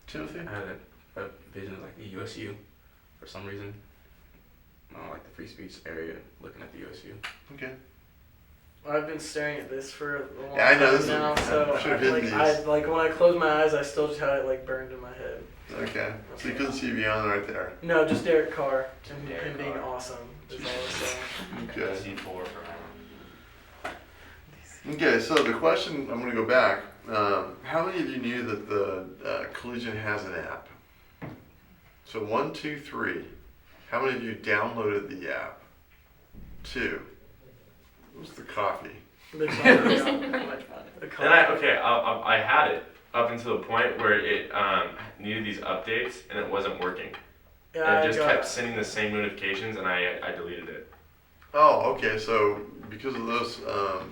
Timothy? I had a vision of like the USU for some reason. Like the free speech area, looking at the USU. Okay. I've been staring at this for a long Yeah, I know, time this now, is, so I should have hidden I these. like when I close my eyes, I still just had it like burned in my head. Okay, so you couldn't see beyond right there. No, just Derek Carr and Derek him being Carr. awesome is all I'm saying. Okay. C4 for now. Okay, so the question, I'm going to go back. How many of you knew that the Collegian has an app? So 1, 2, 3. How many of you downloaded the app? 2. It was the coffee. The Much fun. Then I had it up until the point where it needed these updates and it wasn't working. Yeah, And I it just got- kept sending the same notifications and I deleted it. Oh, okay, so because of those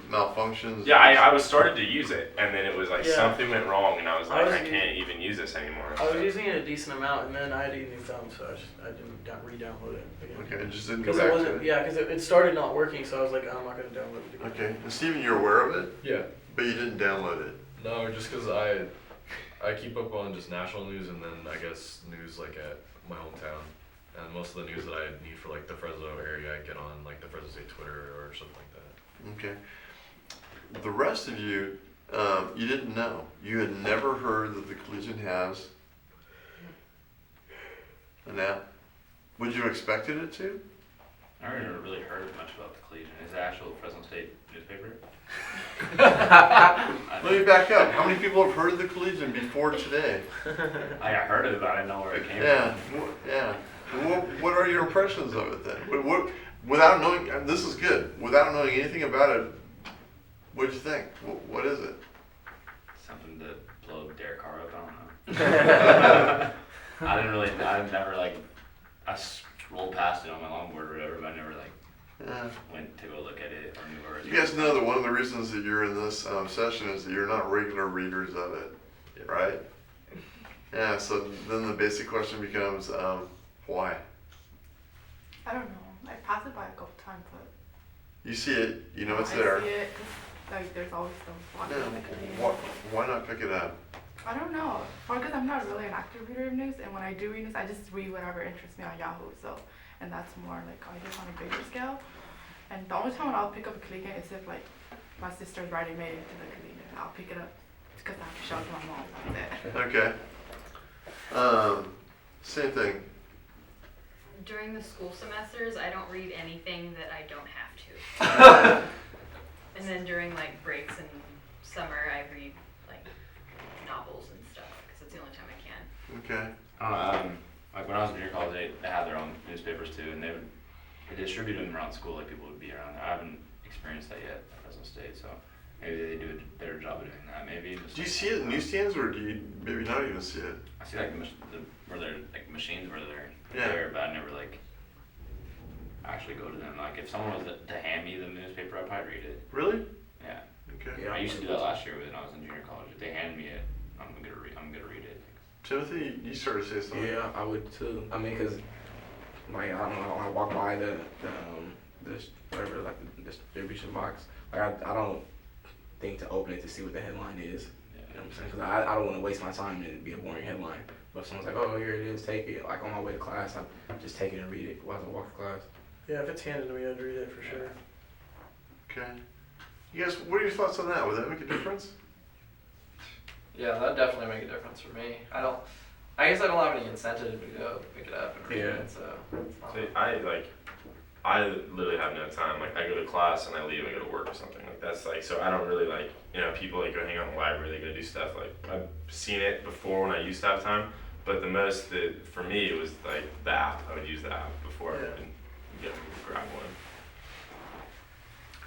malfunctions. Yeah, I was started to use it and then it was like Yeah. something went wrong and I was like, I u- can't even use this anymore. I was using it a decent amount, and then I had a new phone, so I didn't re-download it again. Okay, it just didn't go Because back it to wasn't, it. yeah, because it started not working, so I was like, I'm not going to download it again. Okay, and Steven, you're aware of it, Yeah. but you didn't download it. No, just because I keep up on just national news and then I guess news like at my hometown. And most of the news that I need for like the Fresno area, I get on like the Fresno State Twitter or something like that. Okay. The rest of you, you didn't know. You had never heard that the Collegian has an app. Would you expected it to? I never really heard much about the Collegian. Is it actual Fresno State newspaper? Let me back up. How many people have heard of the Collegian before today? I heard of it, but I didn't know where it came Yeah, from. yeah. What are your impressions of it then? Without knowing, and this is good. Without knowing anything about it, what'd you think? What is it? Something to blow Derek Carr up, I don't know. I never like, I rolled past it on my longboard or whatever, but I never like Yeah. went to go look at it or knew where it was. You guys know that one of the reasons that you're in this session is that you're not regular readers of it, right? Yeah, so then the basic question becomes, why? I don't know. I pass it by a couple times, but You see it, you know it's I there. see it 'cause, like there's always some Yeah, flags. why not pick it up? I don't know. Probably because I'm not really an active reader of news, and when I do read news, I just read whatever interests me on Yahoo. So, and that's more like I guess on a bigger scale. And the only time when I'll pick up a Collegian is if like my sister's writing made it into the Collegian. I'll pick it up because I have to show it to my mom. That's it. Okay. Same thing. During the school semesters, I don't read anything that I don't have to. And then during like breaks in summer, I read like novels and stuff because it's the only time I can. Okay. Like when I was in junior college, they had their own newspapers too, and they distribute them around school, like people would be around there. I haven't experienced that yet at Fresno State, so maybe they do a better job of doing that. Maybe. Do you see it in newsstands or do you maybe not even see it? I see like where they're like machines where they're Yeah. there, but I never like actually go to them. Like if someone was to hand me the newspaper, I'd probably read it. Really? Yeah. Okay. Yeah. I used to do that last year when I was in junior college. If they handed me it, I'm gonna read it. Timothy, you started to say something. Yeah, I would too. I mean, cause like I don't know, I walk by the whatever like the distribution box. Like I don't think to open it to see what the headline is. You know what I'm saying? Cause I don't want to waste my time and it'd be a boring headline. But if someone's like, oh, here it is, take it. Like on my way to class, I just take it and read it while I walk to class. Yeah, if it's handed to me, I'd read it for sure. Okay. You guys, what are your thoughts on that? Would that make a difference? Yeah, that'd definitely make a difference for me. I guess I don't have any incentive to go pick it up and read Yeah. it, so it's not. See, I literally have no time. Like I go to class and I leave, I go to work or something. Like that's like, so I don't really like, people like go hang out in the library, they go do stuff. Like I've seen it before when I used to have time, but the most that for me it was like the app. I would use the app before I would grab one.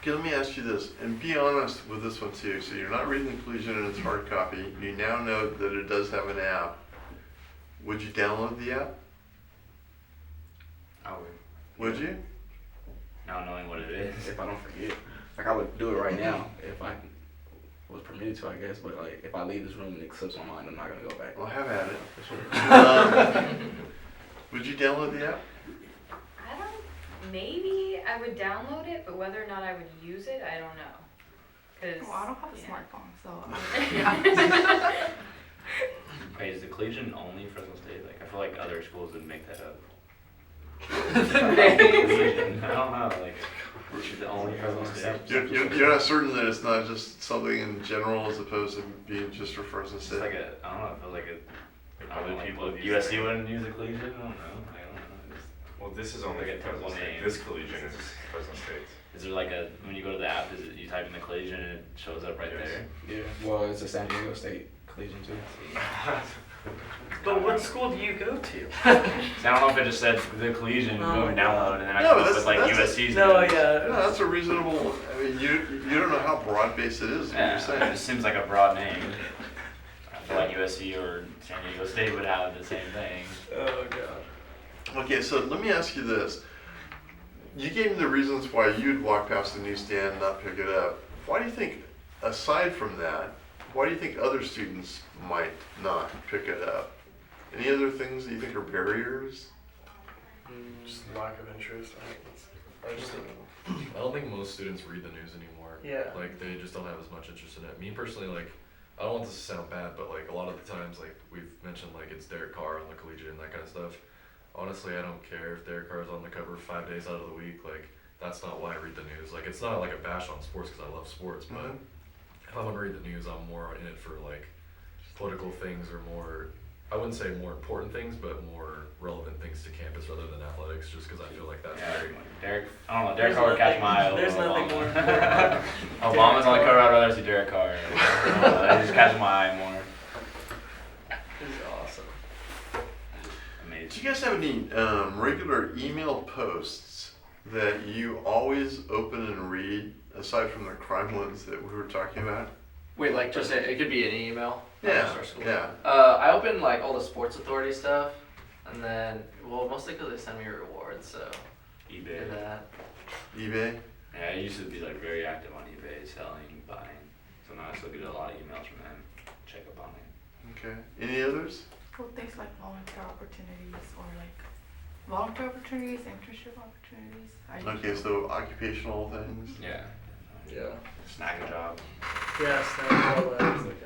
Okay, let me ask you this, and be honest with this one too. So you're not reading the Collegian in its hard copy. You now know that it does have an app. Would you download the app? I would. Would you? Now knowing what it is. If I don't forget, like I would do it right now if I was permitted to, I guess. But like if I leave this room and it slips my mind, I'm not gonna go back. Well, have at it. For sure. Would you download the app? Maybe I would download it, but whether or not I would use it, I don't know. Cause Well, I don't have a yeah. smartphone, so yeah. Wait, is the Collegian only Fresno State? Like, I feel like other schools would make that up. Name. Collegian, I don't know, like, is it only Fresno State? You're not certain that it's not just something in general as opposed to being just for Fresno It's State? like a, I don't know, it feels like a, Like, I don't other know, people like, have used USC it. wouldn't use a Collegian? I don't know. Well, this is only Like a in Fresno typical State. name. This collegian is Fresno State. Is there like a, when you go to the app, is it, you type in the Collegian and it shows up right Yes. there? Yeah. Well, it's a San Diego State Collegian too. But what school do you go to? See, I don't know if it just said the Collegian, Oh boom, my download, and then I No, come up that's- with like that's a- USC's. No, name. yeah. No, that's a reasonable, I mean, you don't know how broad based it is, what Yeah, you're it saying. just seems like a broad name. I feel like USC or San Diego State would have the same thing. Oh god. Okay, so let me ask you this. You gave me the reasons why you'd walk past the newsstand and not pick it up. Why do you think, aside from that, why do you think other students might not pick it up? Any other things that you think are barriers? Just lack of interest. I just think. I don't think most students read the news anymore. Yeah. Like they just don't have as much interest in it. Me personally, like I don't want this to sound bad, but like a lot of the times, like we've mentioned, like it's Derek Carr on the Collegian and that kind of stuff. Honestly, I don't care if Derek Carr's on the cover 5 days out of the week. Like that's not why I read the news. Like it's not like a bash on sports because I love sports, but Mhm. if I'm gonna read the news, I'm more in it for like political things or more. I wouldn't say more important things, but more relevant things to campus rather than athletics. Just because I feel like that's Yeah, very. Derek, I don't know, Derek Carr would catch my eye. There's over nothing Obama. more important. Obama's on the cover, I'd rather see Derek Carr. That just catches my eye more. It's awesome. Do Amazing. you guys have any regular email posts that you always open and read, aside from the crime ones that we were talking about? Wait, like just it could be an email. not Yeah, just our school. yeah. I open like all the sports authority stuff, and then mostly because they send me rewards, so do eBay. that. eBay? Yeah, I used to be like very active on eBay, selling, buying. So now I still get a lot of emails from them. Check up on it. Okay. Any others? Well, things like volunteer opportunities or like volunteer opportunities, internship opportunities. Okay, so occupational things. Yeah. Yeah. Snag a job. Yeah, snap all that. It's like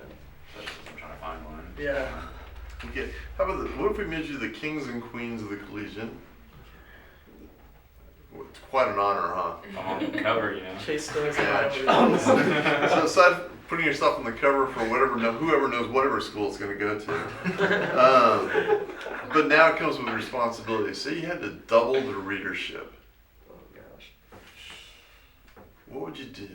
I'm trying to find one. yeah. Okay. How about what if we made you the kings and queens of the Collegian? Well, it's quite an honor, huh? I'm on the cover, you know. Chase Stokes Yeah. So aside from putting yourself on the cover for whoever knows whatever school it's going to go to, but now it comes with responsibility. Say you had to double the readership, Oh gosh. what would you do?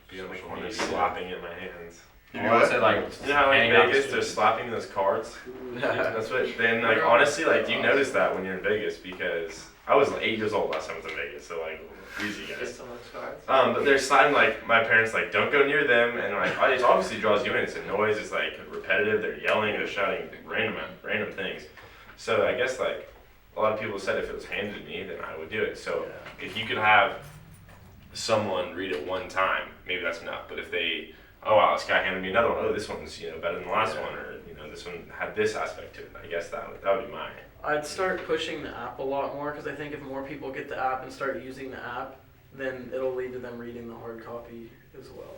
Be on the corner slapping in my hands. You Well, know I what? said like, You know how hanging in out Vegas the they're street. slapping those cards? That's what. Then like honestly, like you notice that when you're in Vegas because I was like 8 years old last time I was in Vegas, so like easy Get guys. some of those cards. But they're sliding like my parents like don't go near them and like it obviously draws you in. It's a noise. It's like repetitive. They're yelling. They're shouting random things. So I guess like a lot of people said if it was handed to me, then I would do it. So if you could have someone read it one time, maybe that's enough. But if they, oh wow, this guy handed me another one. Oh, this one's better than the last one, or this one had this aspect to it. I guess that would be mine. I'd start pushing the app a lot more because I think if more people get the app and start using the app, then it'll lead to them reading the hard copy as well.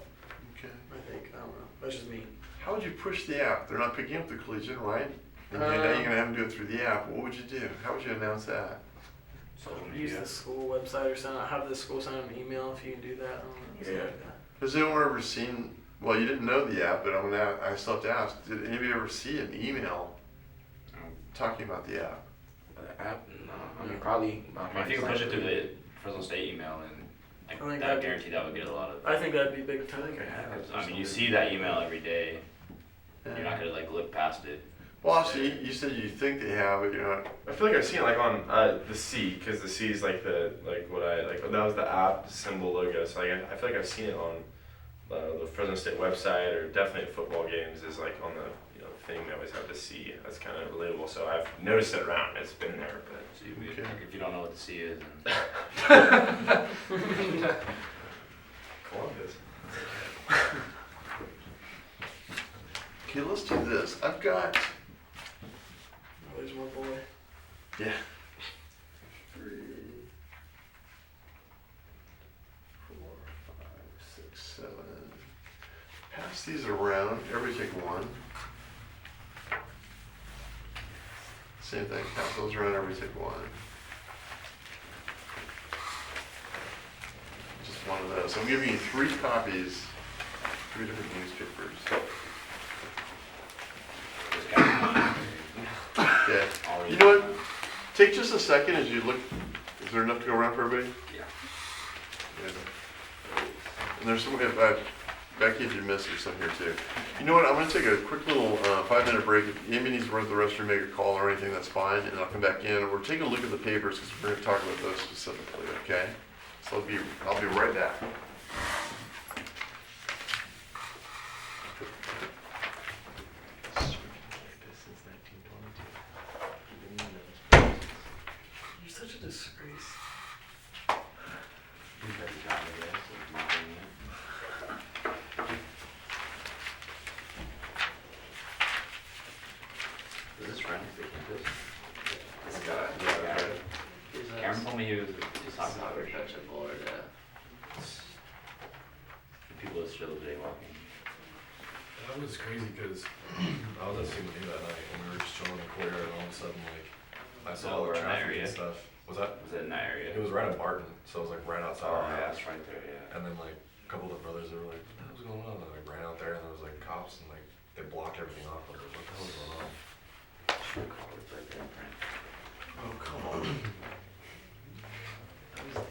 Okay. I think. I don't know. That's just me. How would you push the app? They're not picking up the Collegian, right? And now you're going to have them do it through the app. What would you do? How would you announce that? Social Use media. the school website or have the school send them an email if you can do that. I don't know, something like that. Has anyone ever seen, well, you didn't know the app, but I still have to ask, did anybody ever see an email talking about the app? The app? No. I mean, probably. I mean, if you can push it through the Fresno State email, then I think I that'd would be- guarantee that would get a lot of. I think that'd be big time. I mean, you see that email every day. Yeah. You're not gonna like look past it. Well, actually, you said you think they have, but you're not. I feel like I've seen it like on the C, because the C is like that was the app symbol logo. So like I feel like I've seen it on the Fresno State website, or definitely at football games is like on the thing they always have the C. That's kind of relatable. So I've noticed it around. It's been there, but So you, Okay. like, if you don't know what the C is, then Columbus. Okay, let's do this. I've got, Oh, there's more boy. yeah, 3, 4, 5, 6, 7. Pass these around. Everybody take one. Same thing, pass those around, everybody take one. Just one of those. So I'm giving you 3 copies, 3 different newspapers. Yeah. You know what? Take just a second as you look. Is there enough to go around for everybody? Yeah. And there's some, Becky, if you missed, there's some here too. You know what? I'm going to take a quick little 5-minute break. If anybody needs to run to the restroom, make a call or anything, that's fine. And I'll come back in. We're taking a look at the papers because we're going to talk about those specifically, okay? So I'll be right back. You're such a disgrace. You better job, I guess, of modeling it. Is this friend the campus? This guy. Yeah, right. He's Cameron told me he was a soccer soccer coach. coach at Bullard, yeah. The people that still jaywalking. That was crazy because I was at CMU that night and we were just chilling in the courtyard and all of a sudden like I saw all Oh, the we're in that traffic area? and stuff. Was that? Was it in that area? It was right at Barton, so it was like right outside Oh, our yeah, house. that's right there, yeah. And then like a couple of the brothers, they were like, what the hell's going on? And I like ran out there and there was like cops and like they blocked everything off. Like, what the hell is going on? Sure, call it right there in print. Oh, come on. That was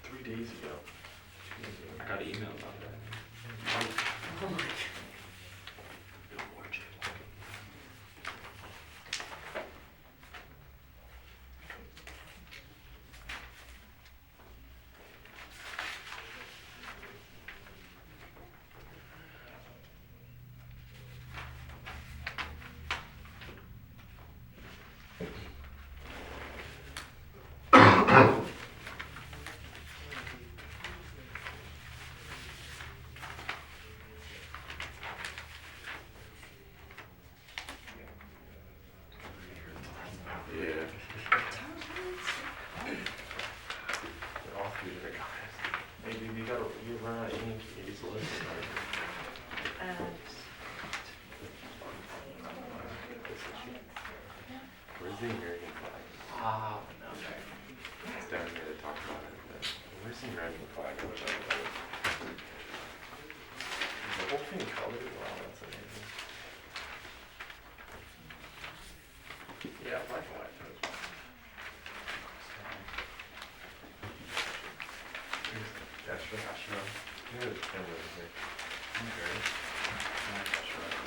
3 days ago. I got an email about that. Oh my God. No more jaywalking. Yeah. They're all 3 different guys. Hey, dude, you run out of ink. You need to listen. Where's the American flag? Ah, no. It's down here. They talk about it. But where's the American flag? Is the whole thing colored? Wow, that's amazing. Yeah, black and white. Gotcha. Gotcha. Yeah, it's kind of like, Okay. Yeah, that's right.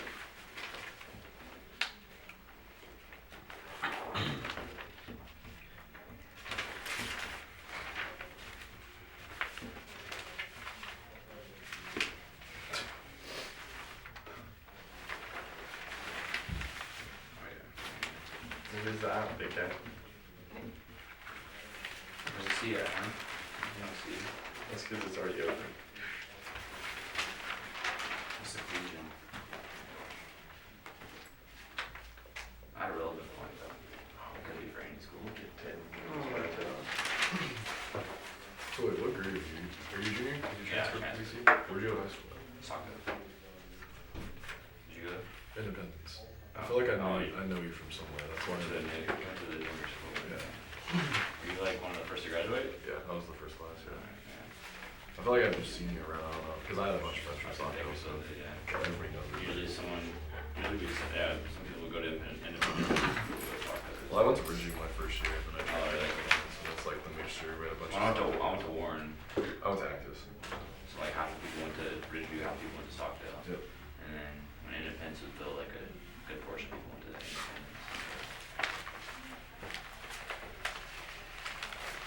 where's the app, big guy? There's a C there, huh? You don't see. That's because it's already open. What's the collision? Not a relevant point though. Could be for any school. Get 10. So wait, what grade are you? Are you junior? Did you Yeah, transfer to transfer. BC? Where'd you go to high school? Soccer. Did you go? Independence. I feel like Oh, I know you from somewhere. That's why Went to I the didn't. went to the junior school. Yeah. Were you like one of the first to graduate? Yeah, I was the first class. Yeah. Yeah. I feel like I've just seen you around. I don't know because I had a bunch of friends from I think soccer, we so still did, yeah. everybody knows me. Usually someone, yeah, some people go to independent schools to go talk to. Well, I went to Ridgeview my first year, but I Oh, really? so that's like the mixture. We had a bunch I of. went to Warren, I went to Actus. so like half the people went to Ridgeview, half the people went to Stockdale. Yep. And then when Independence was built, like a good portion of people went to that Independence.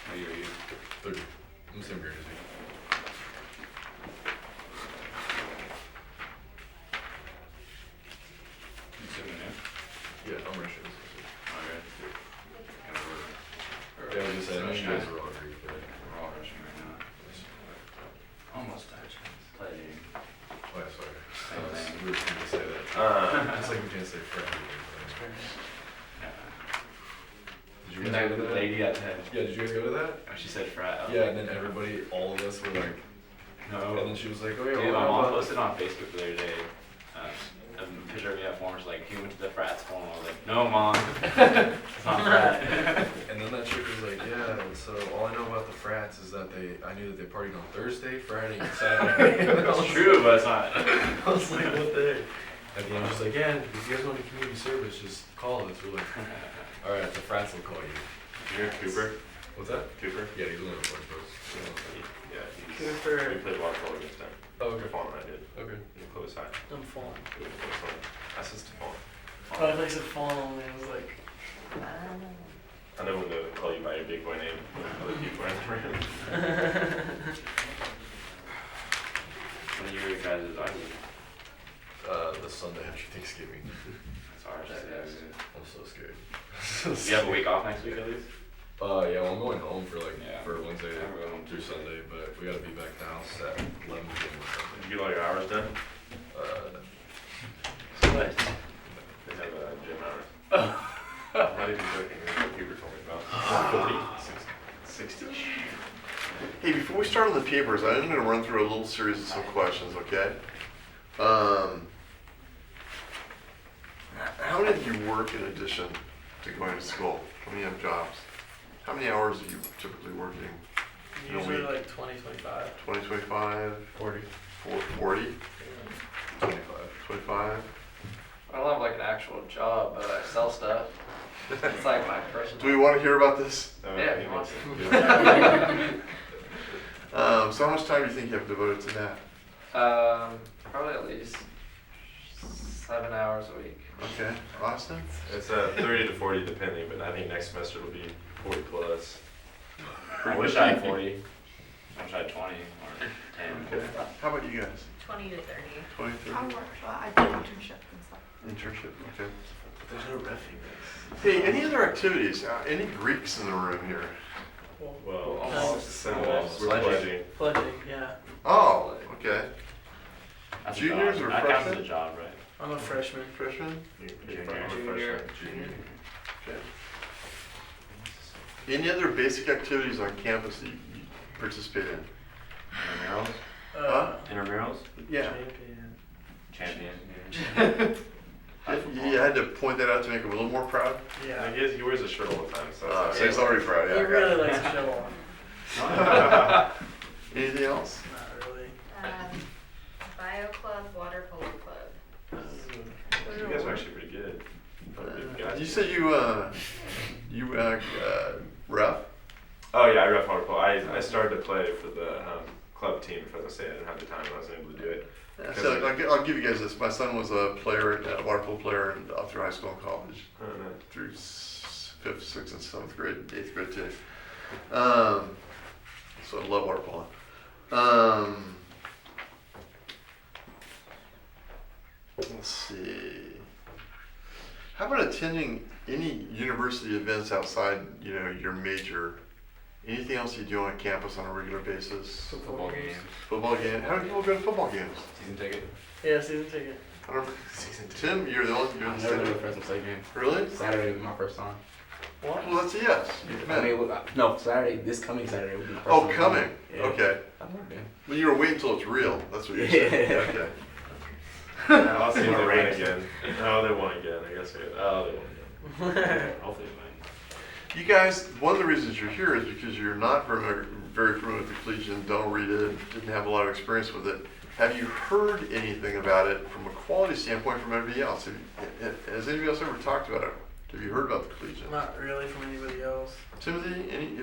What year are you? Third. I'm the same grade as you. You assuming new? Yeah, I'm Russian. Okay. And we're, Yeah, I was just saying, I know you Russian. guys are all Greek, but. We're all rushing right now. Almost Dutch. Playing. Oh, yeah, sorry. Same That was thing. weird for me to say that. Just like we can't say French. Did you guys go to that? lady at 10. Yeah, did you guys go to that? She said frat. I was Yeah, like, and then everybody, all of us were like, no. and then she was like, oh yeah, Dude, my well, mom how about-" posted on Facebook the other day a picture of me at form. She's like, he went to the frat school. And I was like, no, mom. It's not frat. And then that chick was like, yeah, so all I know about the frats is that I knew that they partied on Thursday, Friday, and Saturday. It's true, but it's not. I was like, what the heck? At the end, she's like, yeah, if you guys want a community service, just call us. We're like, all right, the frats will call you. You're Cooper? What's that? Cooper? Yeah, he's one of the boys. Yeah, he's, Cooper. we played water polo against him. Oh, okay. Stefan and I did. Okay. In close high. I'm falling. Really close high. I said Stefan. Oh, I thought you said falling. I was like, I know when to call you by your big boy name when other people are in the room. What are your guys' ideas? The Sunday after Thanksgiving. It's ours. I'm so scared. Do you have a week off next week at least? Yeah, well, I'm going home for Yeah. for Wednesday Yeah, we're going home through too. Sunday, but we gotta be back at the house at 11 p.m. on Sunday. Did you get all your hours done? what? They have gym hours. I'm not even joking. That's what Cooper told me about. 40? 60? Hey, before we start on the papers, I'm going to run through a little series of some questions, okay? How many of you work in addition to going to school? How many have jobs? How many hours are you typically working? In a Usually week? like 20, 25. 20, 25, 40. 40, 25. 25? I don't have like an actual job, but I sell stuff. It's like my personal. Do we want to hear about this? Yeah, if you want to. So how much time do you think you have devoted to that? Probably at least 7 hours a week. Okay, Austin? It's 30 to 40 depending, but I think next semester will be 40 plus. I wish I had 40. I wish I had 20 or 10. Okay. How about you guys? 20 to 30. 20, 30? I work, but I do internship and stuff. Internship, okay. There's no refing this. Hey, any other activities? Any Greeks in the room here? Well, Almost. almost. We're pledging. Pledging, yeah. Oh, okay. That's a Juniors job. or That counts as a freshmen? job, right? I'm a freshman. Freshman? Junior. Junior. Okay. Any other basic activities on campus that you participate in? Intramurals? Huh? Intramurals? Yeah. Champion. Champion. You had to point that out to make him a little more proud? Yeah. He wears a shirt all the time, so. So he's already proud, yeah. He really likes to show off. Anything else? Not really. Bio club, water polo club. You guys are actually pretty good. You said you ref? Oh yeah, I ref water polo. I started to play for the club team for the state. I didn't have the time. I wasn't able to do it. Yeah, so I'll give you guys this. My son was a player, a water polo player, all through high school and college, I don't know. through 5th, 6th, and 7th grade, 8th grade too. So I love water polo. Let's see. How about attending any university events outside, your major? Anything else you do on campus on a regular basis? Football games. Football game? How many people go to football games? Season ticket. Yeah, season ticket. I don't know. Tim, you're the only. I've never been to a Fresno State game. Really? Saturday would be my first time. What? Well, that's a yes. You I commit. mean, no, Saturday, this coming Saturday would be the first Oh, time. coming. Yeah. Okay. I've never been. Well, you were waiting until it's real. That's what you're saying. Yeah. Okay. I'll see if they win Ranked. again. Oh, they won again. I guess. Oh, they won again. Hopefully we win. You guys, one of the reasons you're here is because you're not very familiar with the Collegian, don't read it, didn't have a lot of experience with it. Have you heard anything about it from a quality standpoint from anybody else? Has anybody else ever talked about it? Have you heard about the Collegian? Not really from anybody else. Timothy,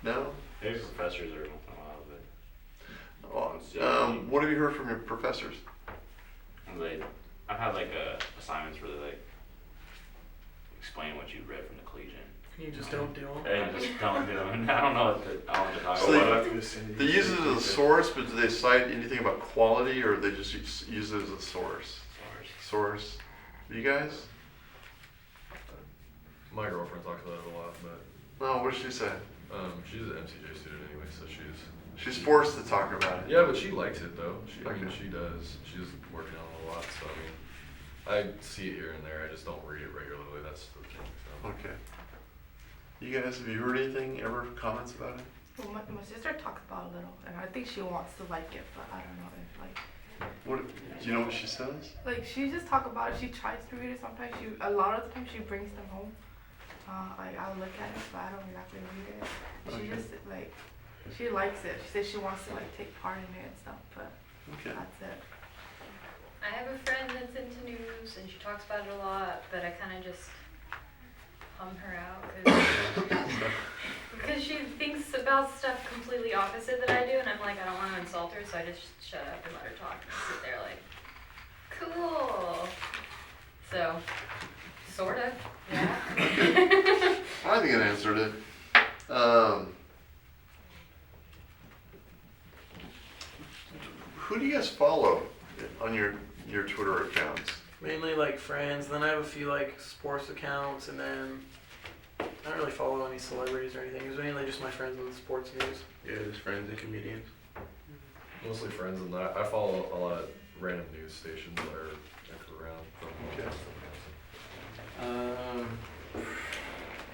no? Maybe professors are once in a while, but What have you heard from your professors? I've had like assignments where they like explain what you read from the Collegian. You just don't do them. And just don't do them. I don't know what to talk So about. they use it as a source, but do they cite anything about quality, or they just use it as a source? Source. You guys? My girlfriend talks about it a lot, but No, what did she say? she's an MCJ student anyway, so She's forced to talk about it. yeah, but she likes it though. I mean, Okay. she does. She's working on it a lot, so I mean, I see it here and there. I just don't read it regularly. That's the thing. So. Okay. You guys, have you heard anything, ever comments about it? Well, my sister talks about it a little, and I think she wants to like it, but I don't know if like What? Do you know what she says? Like she just talk about it. She tries to read it. Sometimes a lot of the time she brings them home. I'll look at it, but I don't exactly read it. She Okay. just like, she likes it. She says she wants to like take part in it and stuff, but Okay. that's it. I have a friend that's into news and she talks about it a lot, but I kind of just hum her out because she thinks about stuff completely opposite that I do, and I'm like, I don't want to insult her, so I just shut up and let her talk and sit there like, cool. So, sort of, yeah. I think it answered it. Who do you guys follow on your Twitter accounts? Mainly like friends, then I have a few like sports accounts, and then I don't really follow any celebrities or anything. It's mainly just my friends in the sports news. Yeah, just friends and comedians. Mostly friends, and I follow a lot of random news stations that are like around from Okay.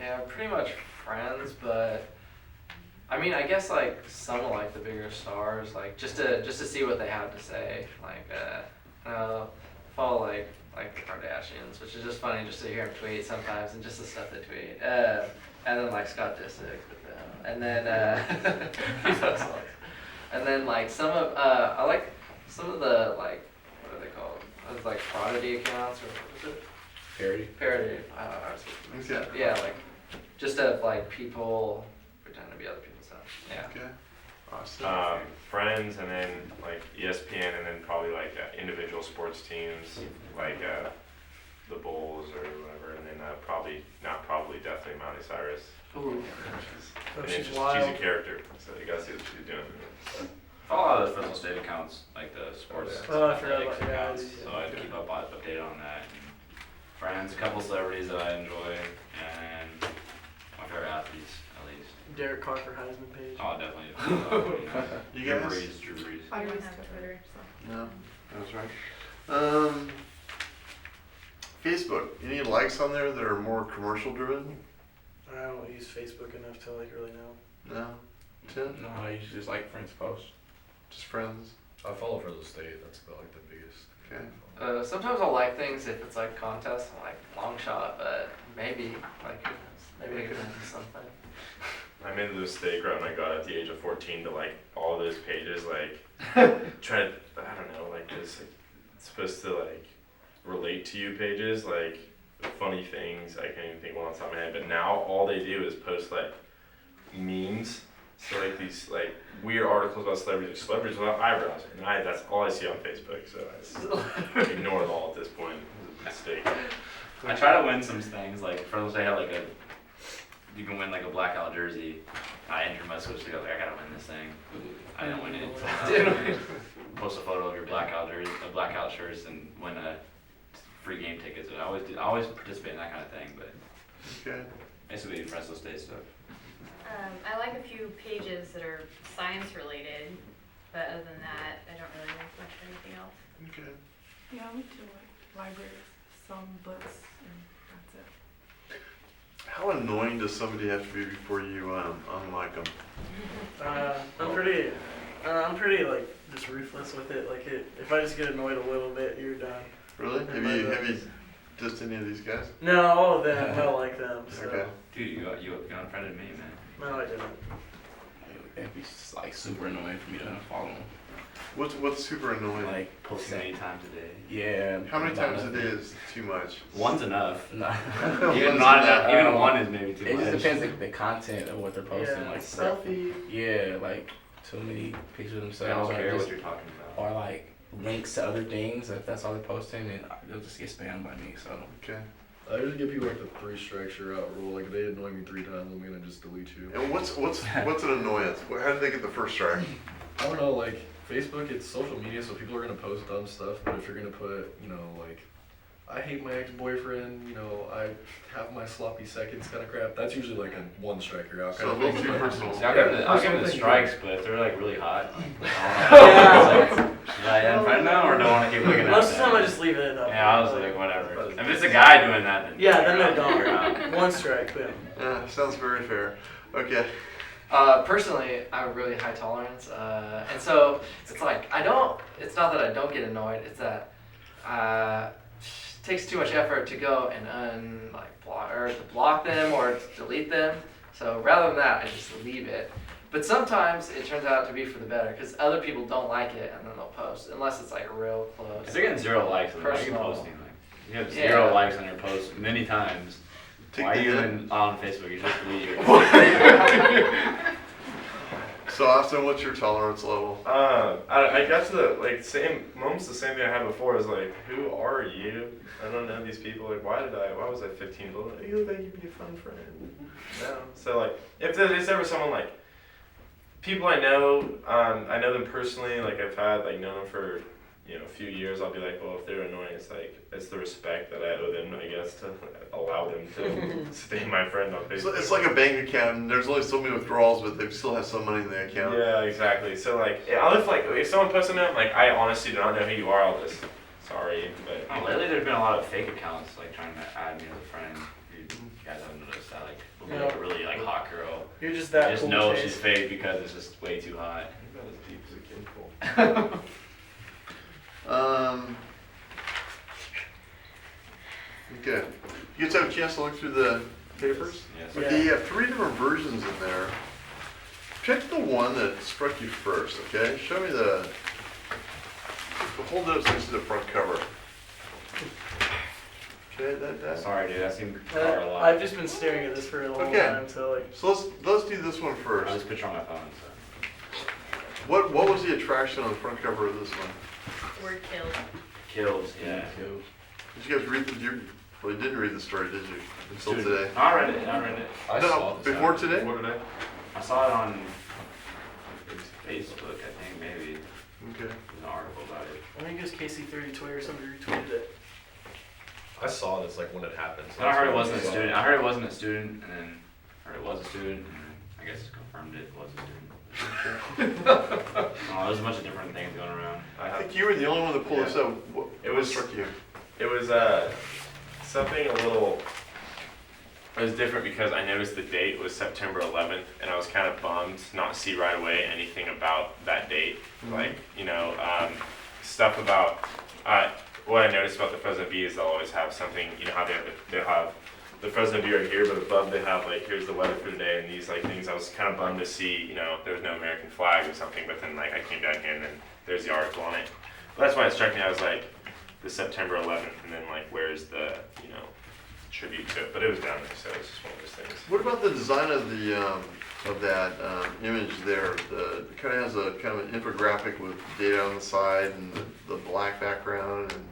Yeah, pretty much friends, but I mean, I guess like some of like the bigger stars, like just to see what they have to say. Like, follow like Kardashians, which is just funny just to hear them tweet sometimes, and just the stuff they tweet. And then like Scott Disick, and then and then like some of I like some of the like what are they called? It's like parody accounts or what is it? Parody. I don't know. I was mixed Okay. up. Yeah, like just of like people pretend to be other people's stuff. Yeah. Okay. Awesome. Friends, and then like ESPN, and then probably like individual sports teams, like the Bulls or whatever, and then definitely Miley Cyrus. Ooh. And then She's she's wild. a character, so you gotta see what she's doing. Follow a lot of the Fresno State accounts, like the sports. Oh, I forgot athletics about- yeah, accounts, yeah. so I'd keep updated on that. And friends, a couple celebrities that I enjoy, and my favorite athletes, at least. Derek Carr for Heisman page. Oh, definitely. You Drew guys? Brees, Drew Brees. I I don't use have Twitter. No, that's right. Facebook. Any likes on there that are more commercial driven? I don't use Facebook enough to like really know. No. Tim? No, I usually just like friends post. Just friends. I follow Fresno State. That's like the biggest. Okay. Sometimes I'll like things if it's like contests, I'm like long shot, but maybe like who knows? Maybe I could do something. I made the mistake right when I got at the age of 14 to like all those pages, like try to, I don't know, like this, like, it's supposed to like relate to you pages, like funny things. I can't even think of one on top of my head, but now all they do is post like memes. So like these like weird articles about celebrities without eyebrows, and that's all I see on Facebook. So I just ignore it all at this point. It was a mistake. I try to win some things, like Fresno State had you can win like a blackout jersey. I entered my switch to go, like, I gotta win this thing. I didn't win it. Post a photo of your blackout jersey, blackout shirts, and win a free game tickets. I always participate in that kind of thing, but Okay. basically Fresno State stuff. I like a few pages that are science related, but other than that, I don't really like much of anything else. Okay. Yeah, me too. Like libraries, some books, and that's it. How annoying does somebody have to be before you unlike them? I'm pretty like just ruthless with it. Like if I just get annoyed a little bit, you're done. Really? Have you dissed any of these guys? No, all of them. I don't like them. So. Okay. Dude, you unfriended me, man. No, I didn't. It'd be like super annoying for me to unfollow them. What's super annoying? Like Posting 8 times a day. yeah. How many about times a nothing. day is too much? One's enough. Nah. Even One's not enough. enough. Even one is maybe too It much. just depends on the content of what they're posting. Yeah, Like selfie. yeah, like too many pictures of I themselves, don't or, care just, what you're talking about. or like links to other things. If that's all they're posting, and they'll just get spammed by me. So Okay. I usually give people like the 3 strikes you're out rule. Like if they annoy me 3 times, I'm gonna just delete you. And what's an annoyance? How did they get the first strike? I don't know, like Facebook, it's social media, so people are gonna post dumb stuff. But if you're gonna put, like, I hate my ex-boyfriend, I have my sloppy seconds kind of crap, that's usually like a 1 striker out kind So a of little thing. too But- personal. See, I'll give them the Personal strikes, thing. but if they're like really hot, should I unfriend them or do I want to keep looking at them? Most of the time, I just leave it up. Yeah, I was like, whatever. If it's a guy doing that, then Yeah, then you're they're out. You're gone. out. One strike, boom. Sounds very fair. Okay. Personally, I have really high tolerance, and so it's like it's not that I don't get annoyed. It's that it takes too much effort to go and block them or to delete them. So rather than that, I just leave it. But sometimes it turns out to be for the better because other people don't like it and then they'll post unless it's like real close. If they're getting 0 likes on the Personal. posting, like you have 0 Yeah. likes on your post many times. Take Why are the you hit. even on Facebook? You just delete your. So Austin, what's your tolerance level? I got to the almost the same thing I had before. Is like, who are you? I don't know these people. Like, why was I 15? But like, you look like you'd be a fun friend. No. So like, if there's ever someone like, people I know them personally. Like I've had known them for a few years. I'll be like, well, if they're annoying, it's the respect that I owe them, I guess, to allow them to stay my friend on Facebook. So it's like a bank account, and there's only so many withdrawals, but they still have some money in the account. Yeah, exactly. So if someone posts something, I honestly do not know who you are. I'll just sorry, but Oh, lately there's been a lot of fake accounts trying to add me as a friend. You guys haven't noticed that will be a really hot girl. You're just You that just cool. know Chase. she's fake because it's just way too hot. not as deep as a kid. Cool. Okay. You guys have a chance to look through the papers? Yes. Okay, you have 3 different versions in there. Pick the one that struck you first, okay? Show me hold those next to the front cover. Okay, that. Sorry, dude. That seemed to cover a lot. I've just been staring at this for a long Okay. time, so like. So let's do this one I have first. this picture on my phone. So. What was the attraction on the front cover of this one? Word killed. Kills. Yeah. Did you guys read well, you didn't read the story, did you? Until Dude, today. I read it. I read it. I No, saw this before happen. today? Before today? I saw it on Facebook. I think maybe Okay. there's an article about it. I think it was KC30 Twitter or somebody retweeted it. I saw this when it happened. So But I heard it that's wasn't a what I student. I heard it wasn't a student, and then I heard it was a student, and then I guess it confirmed it was a student. Oh, there's a bunch of different things going around. I think you were the only one that pulled this up. What struck you? It was something a little. It was different because I noticed the date was September 11th, and I was kind of bummed to not see right away anything about that date. Like, stuff about what I noticed about the Fresno Bee is they'll always have something. You know how they have the Fresno Bee right here, but above they have here's the weather for today and these things. I was kind of bummed to see there was no American flag or something, but then I came down here and then there's the article on it. But that's why it struck me. I was like, the September 11th, and then where's the tribute to it? But it was down there, so it's just one of those things. What about the design of that image there? It kind of has a kind of an infographic with data on the side and the black background. And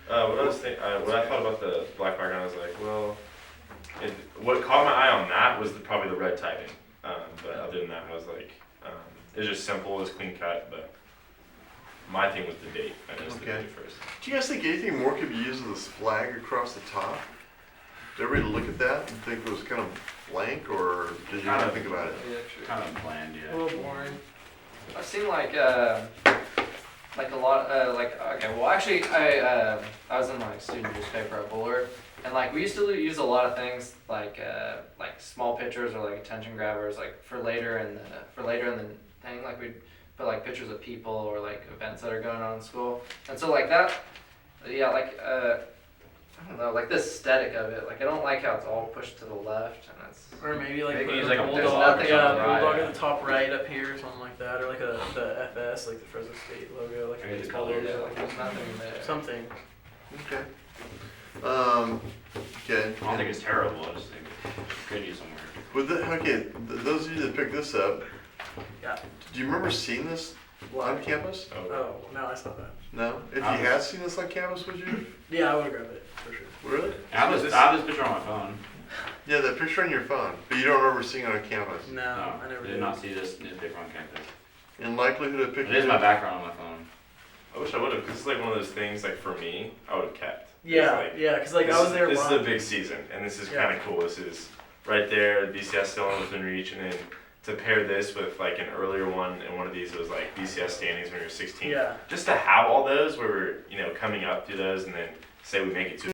What I thought about the black background, I was like, well, what caught my eye on that was probably the red typing. But other than that, I was like, it was just simple, it was clean cut, but my thing was the date. I noticed the Okay. date first. do you guys think anything more could be used with this flag across the top? Did everybody look at that and think it was kind of blank, or did you not think about it? Kind of bland, A yeah. little boring. I've seen a lot okay, well actually I was in student newspaper at Bullard, and we used to use a lot of things like small pictures or attention grabbers for later in the thing, we'd put pictures of people or events that are going on in school, and so that I don't know, the aesthetic of it, I don't like how it's all pushed to the left, and it's Or maybe Maybe put use a a bulldog, bulldog or yeah, something, right, bulldog yeah. at the top right up here or something like that, or the FS, the Fresno State logo, Maybe the the colors, colors. there's nothing there. something. Okay. Okay. I don't think it's terrible. I just think it could use somewhere. Those of you that picked this up, Yeah. do you remember seeing this on campus? Oh, no, I saw that. No? If you had seen this on campus, would you? Yeah, I would have grabbed it for sure. Really? I have this picture on my phone. Yeah, that picture on your phone, but you don't remember seeing it on campus. No, I never did not see this newspaper on campus. In likelihood of picking It is my background on my phone. I wish I would have, because it's one of those things, for me, I would have kept. Yeah, yeah, because I was there. This is a big season, and this is kind of cool. This is right there, BCS still within reach, and then to pair this with an earlier one, and one of these was BCS standings when you're 16. Yeah. Just to have all those where we're coming up through those, and then say we make it to